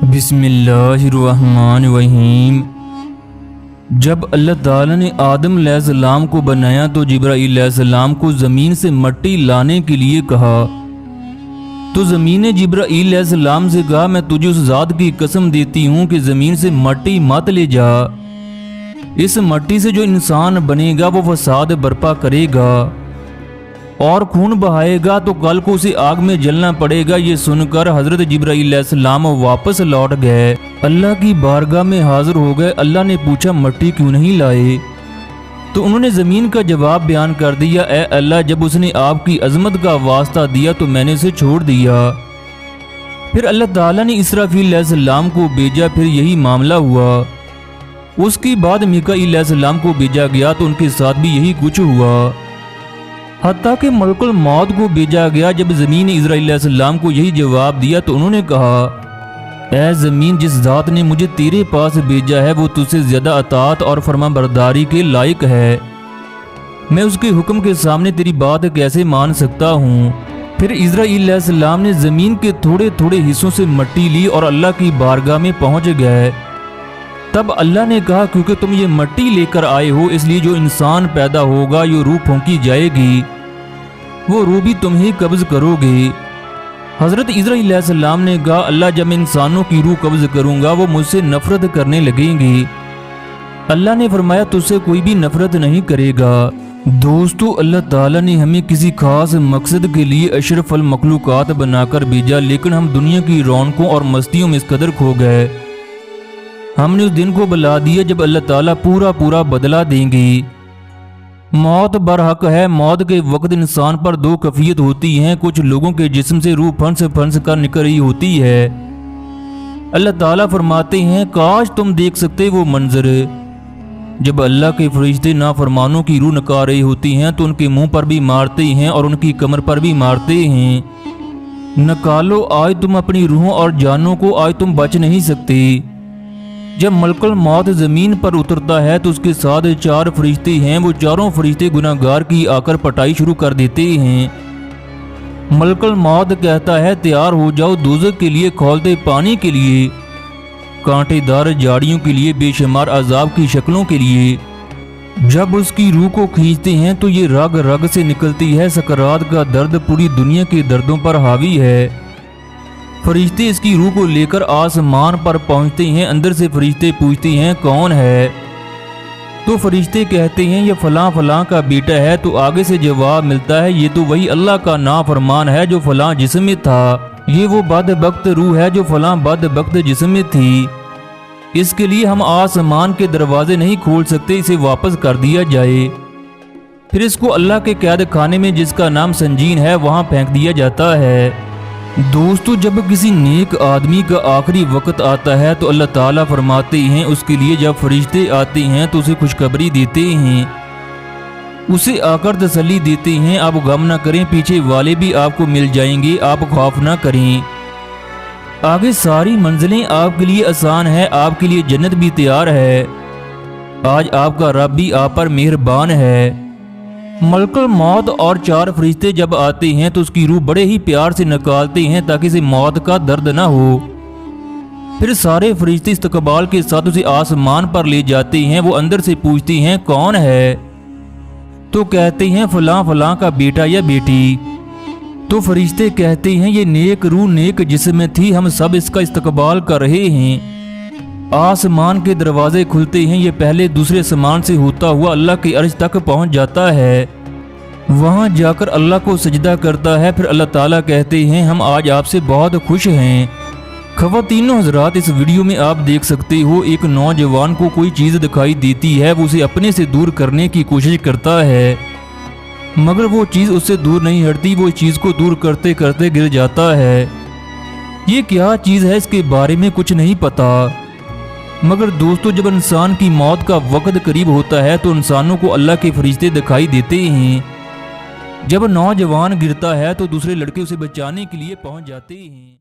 بسم اللہ الرحمن الرحیم۔ جب اللہ تعالیٰ نے آدم علیہ السلام کو بنایا تو جبرائیل علیہ السلام کو زمین سے مٹی لانے کے لیے کہا، تو زمین نے جبرائیل علیہ السلام سے کہا، میں تجھے اس ذات کی قسم دیتی ہوں کہ زمین سے مٹی مت لے جا، اس مٹی سے جو انسان بنے گا وہ فساد برپا کرے گا اور خون بہائے گا تو کل کو اسے آگ میں جلنا پڑے گا۔ یہ سن کر حضرت جبرائیل علیہ السلام واپس لوٹ گئے، اللہ کی بارگاہ میں حاضر ہو گئے۔ اللہ نے پوچھا مٹی کیوں نہیں لائے؟ تو انہوں نے زمین کا جواب بیان کر دیا، اے اللہ، جب اس نے آپ کی عظمت کا واسطہ دیا تو میں نے اسے چھوڑ دیا۔ پھر اللہ تعالیٰ نے اسرافیل علیہ السلام کو بھیجا، پھر یہی معاملہ ہوا۔ اس کے بعد میکائیل علیہ السلام کو بھیجا گیا تو ان کے ساتھ بھی یہی کچھ ہوا، حتیٰ کہ ملک الموت کو بھیجا گیا۔ جب زمین نے اسرائیل علیہ السلام کو یہی جواب دیا تو انہوں نے کہا، اے زمین، جس ذات نے مجھے تیرے پاس بھیجا ہے وہ تجھ سے زیادہ اطاعت اور فرما برداری کے لائق ہے، میں اس کے حکم کے سامنے تیری بات کیسے مان سکتا ہوں؟ پھر اسرائیل علیہ السلام نے زمین کے تھوڑے تھوڑے حصوں سے مٹی لی اور اللہ کی بارگاہ میں پہنچ گئے۔ تب اللہ نے کہا، کیونکہ تم یہ مٹی لے کر آئے ہو اس لیے جو انسان پیدا ہوگا یہ روح پھونکی جائے گی، وہ روح بھی تم ہی قبض کرو گے۔ حضرت اسرائیل علیہ السلام نے کہا، اللہ، جب میں انسانوں کی روح قبض کروں گا وہ مجھ سے نفرت کرنے لگیں گے۔ اللہ نے فرمایا، تجھ سے کوئی بھی نفرت نہیں کرے گا۔ دوستو، اللہ تعالیٰ نے ہمیں کسی خاص مقصد کے لیے اشرف المخلوقات بنا کر بھیجا، لیکن ہم دنیا کی رونقوں اور مستیوں میں اس قدر کھو گئے، ہم نے اس دن کو بلا دیا جب اللہ تعالیٰ پورا بدلہ دیں گے۔ موت برحق ہے۔ موت کے وقت انسان پر دو کیفیت ہوتی ہیں، کچھ لوگوں کے جسم سے روح پھنس کر نکل رہی ہوتی ہے۔ اللہ تعالیٰ فرماتے ہیں، کاش تم دیکھ سکتے وہ منظر جب اللہ کے فرشتے نافرمانوں کی روح نکال رہی ہوتی ہیں تو ان کے منہ پر بھی مارتے ہیں اور ان کی کمر پر بھی مارتے ہیں۔ نکالو آج تم اپنی روحوں اور جانوں کو، آج تم بچ نہیں سکتے۔ جب ملک الموت زمین پر اترتا ہے تو اس کے ساتھ 4 فرشتے ہیں، وہ چاروں فرشتے گناہگار کی آ کر پٹائی شروع کر دیتے ہیں۔ ملک الموت کہتا ہے، تیار ہو جاؤ دوزخ کے لیے، کھولتے پانی کے لیے، کانٹے دار جھاڑیوں کے لیے، بے شمار عذاب کی شکلوں کے لیے۔ جب اس کی روح کو کھینچتے ہیں تو یہ رگ رگ سے نکلتی ہے، سکرات کا درد پوری دنیا کے دردوں پر حاوی ہے۔ فرشتے اس کی روح کو لے کر آسمان پر پہنچتے ہیں، اندر سے فرشتے پوچھتے ہیں، کون ہے؟ تو فرشتے کہتے ہیں، یہ فلاں فلاں کا بیٹا ہے۔ تو آگے سے جواب ملتا ہے، یہ تو وہی اللہ کا نافرمان ہے جو فلاں جسم میں تھا، یہ وہ بدبخت روح ہے جو فلاں بدبخت جسم میں تھی، اس کے لیے ہم آسمان کے دروازے نہیں کھول سکتے، اسے واپس کر دیا جائے۔ پھر اس کو اللہ کے قید خانے میں، جس کا نام سنجین ہے، وہاں پھینک دیا جاتا ہے۔ دوستو، جب کسی نیک آدمی کا آخری وقت آتا ہے تو اللہ تعالیٰ فرماتے ہیں، اس کے لیے جب فرشتے آتے ہیں تو اسے خوشخبری دیتے ہیں، اسے آ کر تسلی دیتے ہیں، آپ غم نہ کریں، پیچھے والے بھی آپ کو مل جائیں گے، آپ خوف نہ کریں، آگے ساری منزلیں آپ کے لیے آسان ہے، آپ کے لیے جنت بھی تیار ہے، آج آپ کا رب بھی آپ پر مہربان ہے۔ ملک الموت اور 4 فرشتے جب آتے ہیں تو اس کی روح بڑے ہی پیار سے نکالتے ہیں تاکہ اسے موت کا درد نہ ہو۔ پھر سارے فرشتے استقبال کے ساتھ اسے آسمان پر لے جاتے ہیں، وہ اندر سے پوچھتے ہیں، کون ہے؟ تو کہتے ہیں، فلاں فلاں کا بیٹا یا بیٹی۔ تو فرشتے کہتے ہیں، یہ نیک روح نیک جسم میں تھی، ہم سب اس کا استقبال کر رہے ہیں۔ آسمان کے دروازے کھلتے ہیں، یہ پہلے دوسرے آسمان سے ہوتا ہوا اللہ کے عرش تک پہنچ جاتا ہے، وہاں جا کر اللہ کو سجدہ کرتا ہے۔ پھر اللہ تعالیٰ کہتے ہیں، ہم آج آپ سے بہت خوش ہیں۔ خواتین و حضرات، اس ویڈیو میں آپ دیکھ سکتے ہو، ایک نوجوان کو کوئی چیز دکھائی دیتی ہے، وہ اسے اپنے سے دور کرنے کی کوشش کرتا ہے، مگر وہ چیز اس سے دور نہیں ہٹتی، وہ اس چیز کو دور کرتے کرتے گر جاتا ہے۔ یہ کیا چیز ہے اس کے بارے میں کچھ نہیں پتا، مگر دوستو، جب انسان کی موت کا وقت قریب ہوتا ہے تو انسانوں کو اللہ کے فرشتے دکھائی دیتے ہیں۔ جب نوجوان گرتا ہے تو دوسرے لڑکے اسے بچانے کے لیے پہنچ جاتے ہیں۔